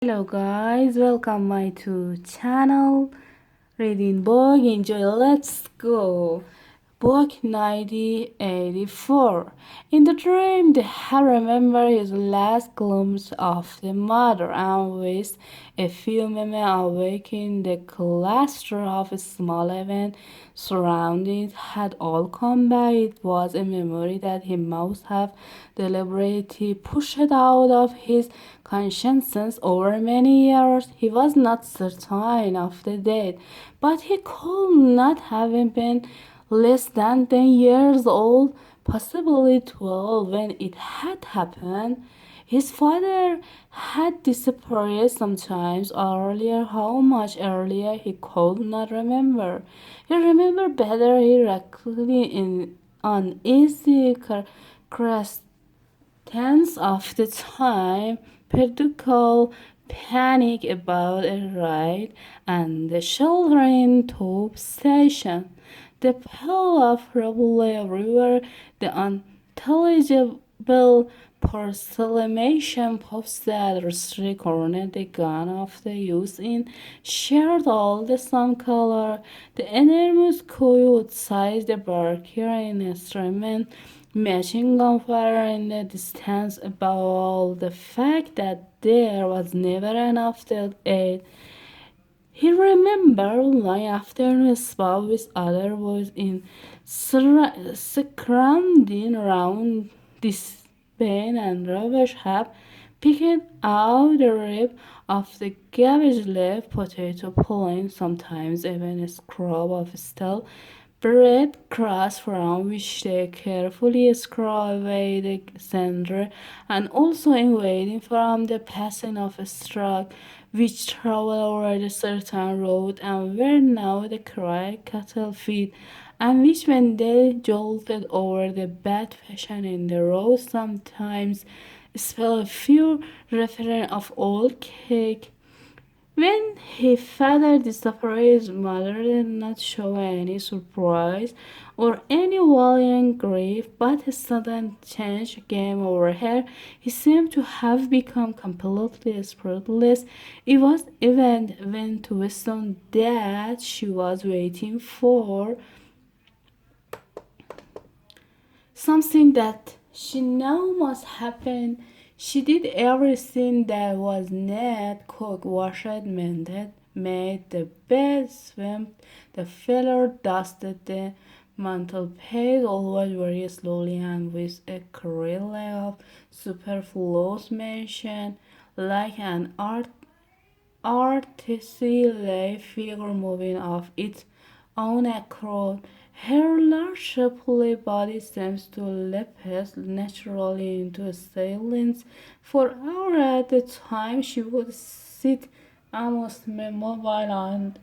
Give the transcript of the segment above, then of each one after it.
Hello guys, welcome my to channel reading book. Enjoy. Let's go. Book 1984. In the dream, the head remember his last glimpse of the mother, and with a few moments awaking, the cluster of small events surrounding had all come back. It was a memory that he must have deliberately pushed out of his consciousness over many years. He was not certain of the date, but he could not have been less than 10 years old, possibly 12 when it had happened. His father had disappeared sometimes earlier, how much earlier he could not remember. He remembered better directly in uneasy questions of the time, periodical panic about a ride, and the sheltering tube station. The pile of rubble everywhere, the unintelligible proclamation posted at the street corner, the gun of the youth in shared all the same color, the enormous coyote size, the barking instrument, machine gun fire in the distance, above all the fact that there was never enough to aid. He remembered long afternoon spot with other boys in scrounging around this bin and rubbish heap, picking out the rib of the garbage left potato, pulling sometimes even a scrub of stale bread crust from which they carefully scrub away the center, and also in waiting from the passing of a truck which traveled over the certain road and where now the cry cattle feed, and which when they jolted over the bad fashion in the road sometimes spell a few reference of old cake. When his father disappeared, his mother did not show any surprise or any violent grief, but a sudden change came over her. He seemed to have become completely spiritless. It was even when to wisdom that she was waiting for something that she knew must happen. She did everything that was neat, cooked, washed, mended, made the bed, swept the floor, dusted the mantelpiece, always very slowly and with a carrille of superfluous mention, like an artistically figure moving of its own accord. Her large shapely body seems to lapse naturally into silence. For hours at a time she would sit almost immobile and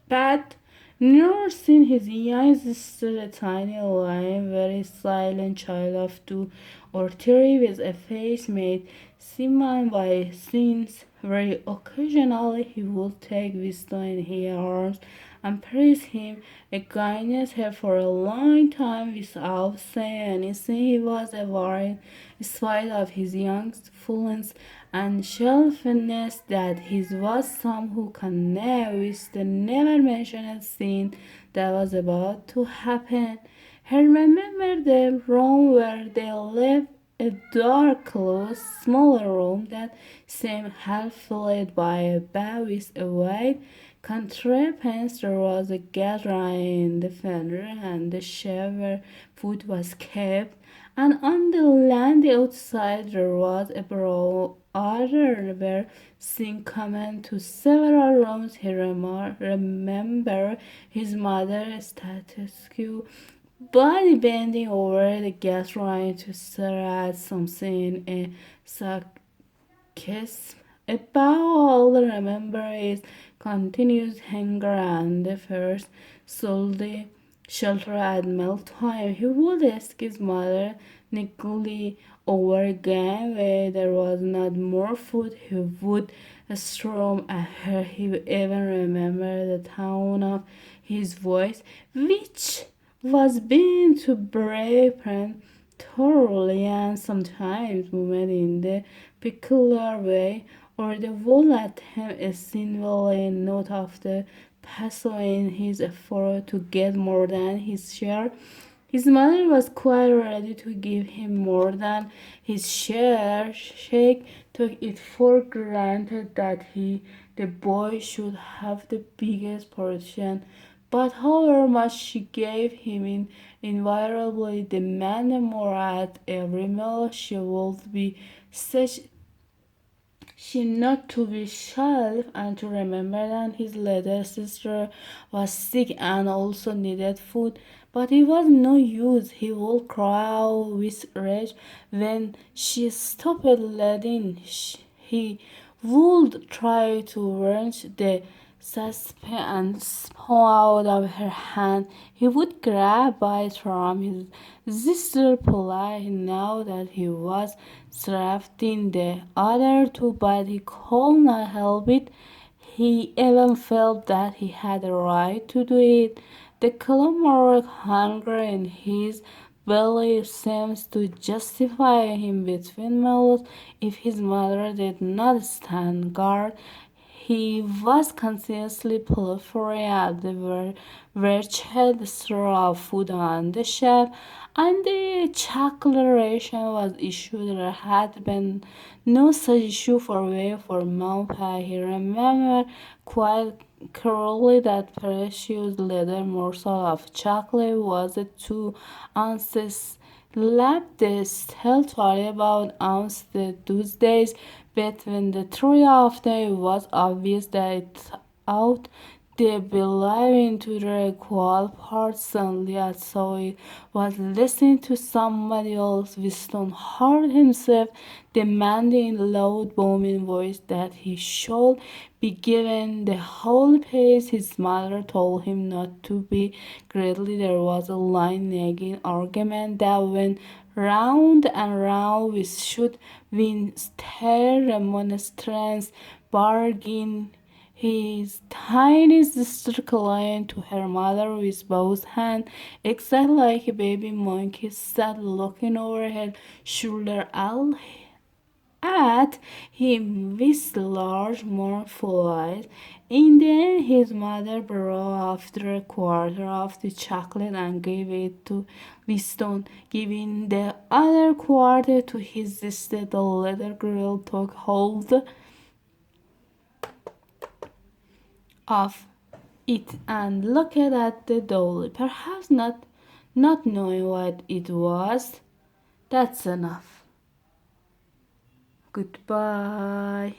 but nursing his eyes stood a tiny, lame, very silent child of 2 or 3 with a face made seaman by sins. Very occasionally he would take Wisdom in his arms and praise him against her for a long time without saying anything. He was a warrior, in spite of his youthfulness and shelfness, that his was some who can never mention a scene that was about to happen. He remembered the room where they lived, a dark, close, smaller room that seemed half filled by a bed with a white contrivance. There was a gas in the fender and the shelf where food was kept, and on the land outside there was a broad where sink common to several rooms. He remembered his mother's status quo, body bending over the gas line to stare at something in sarcasm. Above all, remember his continuous hunger and the first solely shelter at mealtime. He would ask his mother niggly over again where there was not more food. He would storm at her. He even remembered the tone of his voice, which was being to break thoroughly and sometimes moved in the peculiar way or the wall at him a symbolic note of the peso in his effort to get more than his share. His mother was quite ready to give him more than his share. Sheikh took it for granted that the boy, should have the biggest portion. But however much she gave him, invariably demanded more at every meal. She would be such she not to be shelved and to remember that his little sister was sick and also needed food. But it was no use. He would cry out with rage when she stopped letting. He would try to wrench the saucepan and spoon out of her hand. He would grab bites from his sister polite now that he was thrifting the other two, but he could not help it. He even felt that he had a right to do it. The caloric hunger in his belly seems to justify him between meals. If his mother did not stand guard, he was continuously pilfering at the wretched straw of food on the shelf, and the declaration was issued. There had been no such issue for way for Malphite. He remembered quite clearly that precious little morsel of chocolate was 2 ounces. Left the still told about ounce the Tuesdays between the three of them. It was obvious that it out they belonged to the equal parts. Suddenly I saw it was listening to somebody else. Winston heard himself demanding in a loud booming voice that he should be given the whole piece. His mother told him not to be greedy. There was a line nagging argument that went round and round. We should win stare remonstrance bargain. His tiny sister clung to her mother with both hands, exactly like a baby monkey, sat looking over her shoulder at him with large, mournful eyes. In the end, his mother brought after a quarter of the chocolate and gave it to Winston, giving the other quarter to his sister. The little girl took hold of it and looked at the doll, perhaps not knowing what it was. That's enough. Goodbye.